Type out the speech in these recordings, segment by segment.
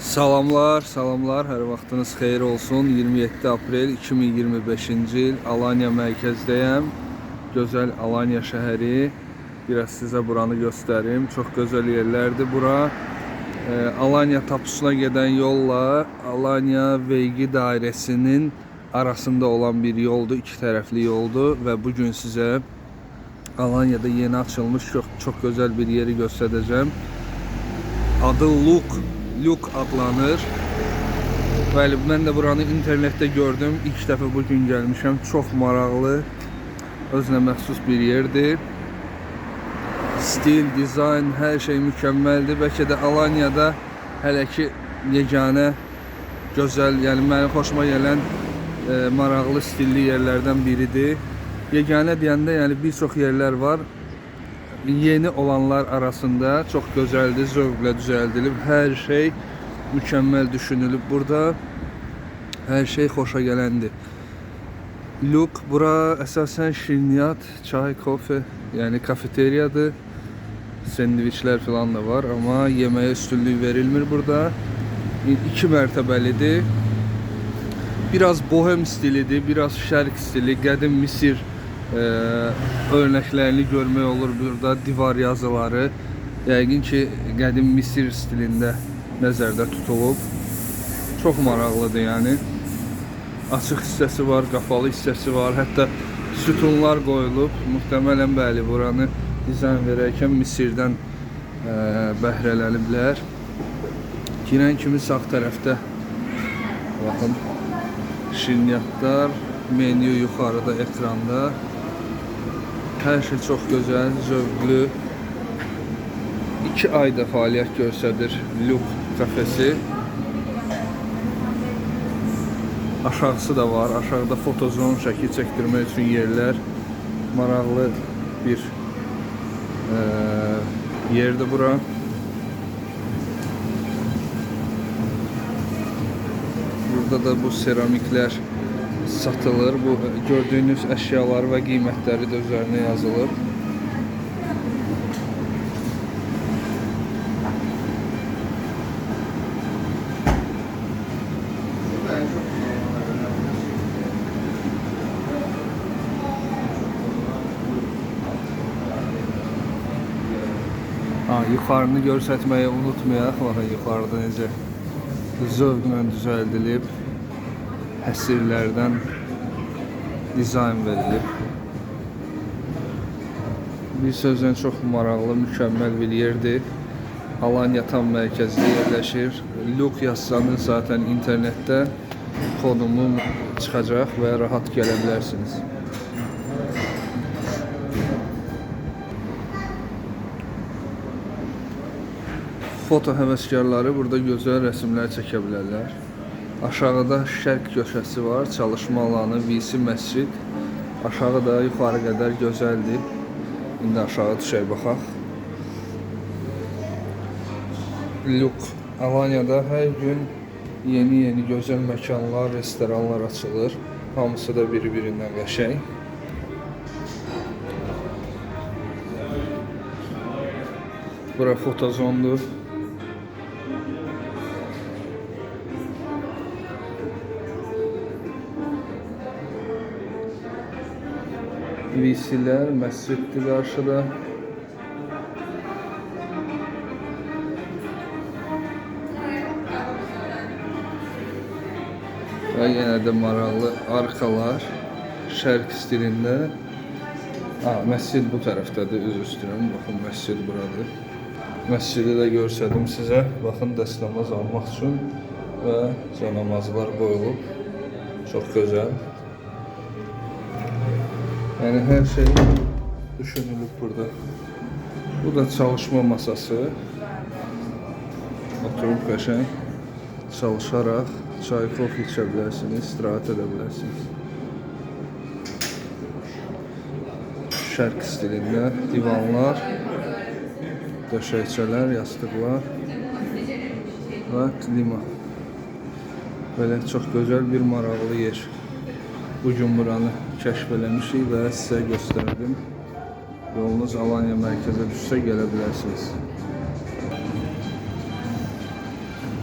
Salamlar, salamlar. Hər vaxtınız xeyir olsun. 27 aprel 2025-ci il Alanya mərkəzdəyəm. Gözəl Alanya şəhəri. Biraz sizə buranı göstərim. Çox gözəl yerlərdir bura. Alanya tapusuna gedən yolla Alanya vergi dairəsinin arasında olan bir yoldur, iki tərəfli yoldur və bu gün sizə Alanya'da yeni açılmış çox gözəl bir yeri göstərəcəm. Adı Luk adlanır. Bəli, mən də buranı internetdə gördüm. İlk dəfə bugün gəlmişəm. Çox maraqlı, özünə məxsus bir yerdir. Stil, dizayn, hər şey mükəmməldir. Bəlkə də Alanya'da hələ ki yeganə gözəl, yəni mənim xoşuma gələn maraqlı, stilli yerlərdən biridir. Yeganə deyəndə, yəni bir çox yerlər var. Yeni olanlar arasında çox gözəldir, zövqlə düzəldilib. Hər şey mükəmməl düşünülüb burada. Hər şey xoşa gələndir. Luk, bura əsasən şirniyyat, çay, kofe, yəni kafeteriyadır. Sendviçlər falan da var, amma yeməyə üstünlük verilmir burada. 2 mərtəbəlidir. Biraz bohem stilidir, biraz şərq stili, qədim Misir örnəklərini görmək olur burada, divar yazıları. Yəqin ki, qədim Misir stilində nəzərdə tutulub. Çox maraqlıdır yəni. Açıq hissəsi var, qapalı hissəsi var, hətta sütunlar qoyulub. Muhtemelen bəli, buranı dizayn verərkən Misirdən bəhrələniblər. Girən kimi sağ tərəfdə baxın, şirniyyatlar, menyu yuxarıda ekranda. Hər şey çox gözəl, zövqlü. 2 ayda fəaliyyət göstərir Luk kafesi. Aşağısı da var. Aşağıda fotozon, şəkil çəkdirmək üçün yerlər. Maraqlı bir yerdir bura. Burada da bu seramiklər satılır. Bu gördüğünüz əşyalar və qiymətləri də üzərinə yazılır. Yuxarını göstərməyi unutmayaq. Baxın, yuxarıda necə zövqlə düzəldilib, həsirlərdən dizayn verilib. Bir sözlə çox maraqlı, mükəmməl bir yerdir. Alanya tam mərkəzdə yerləşir. Luk yazsanız zaten internetdə konumu çıxacaq və rahat gələ bilərsiniz. Foto həvəskarları burada gözəl rəsmlər çəkə bilərlər. Aşağıda şərq köşəsi var, çalışma alanı, VC məscid. Aşağı da yuxarı qədər gözəldir. İndi aşağı düşək baxaq. Luk, Alanya'da hər gün yeni gözəl məkanlar, restoranlar açılır. Hamısı da biri-birindən qəşəng. Bura fotozondur. VC'lər, məsciddir qarşıda. Və yenə də maraqlı arkalar, şərq stilində. Məscid bu tərəfdədir, üzr istəyirəm. Baxın, məscid buradır. Məscidi də görsədim sizə. Baxın, dəstəmaz almaq üçün və canamazlar qoyulub. Çox gözəl. Yəni hər şey düşünülüb burada. Bu da çalışma masası. Oturub qəşəng çalışaraq çay, kofe içə bilərsiniz, istirahət edə bilərsiniz. Şərq stilində divanlar, döşəkçələr, yastıqlar və klima. Belə çox gözəl bir maraqlı yer. Bugün buranı kəşf eləmişik və sizə göstərdim. Yolunuz Alanya mərkəzə düşsə gələ bilərsiniz.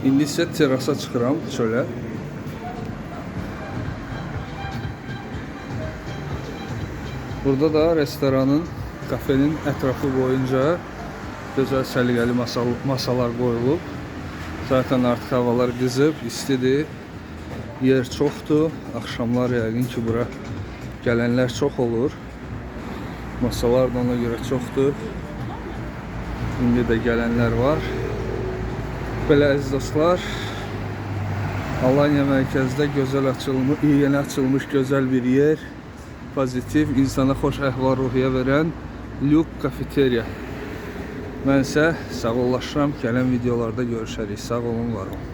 İndi isə terasa çıxıram çölə. Burada da restoranın, kafenin ətrafı boyunca gözəl səliqəli masalar qoyulub. Zaten artıq havalar qızıb, istidir. Yer çoxdur. Axşamlar yəqin ki, bura gələnlər çox olur. Masalar da ona görə çoxdur. İndi də gələnlər var. Belə əziz dostlar, Alanya mərkəzdə yeni açılmış gözəl bir yer. Pozitiv, insana xoş əhval-ruhiyyə verən Luk Kafeteriya. Mən isə sağollaşıram. Gələn videolarda görüşərik. Sağ olun, var olun.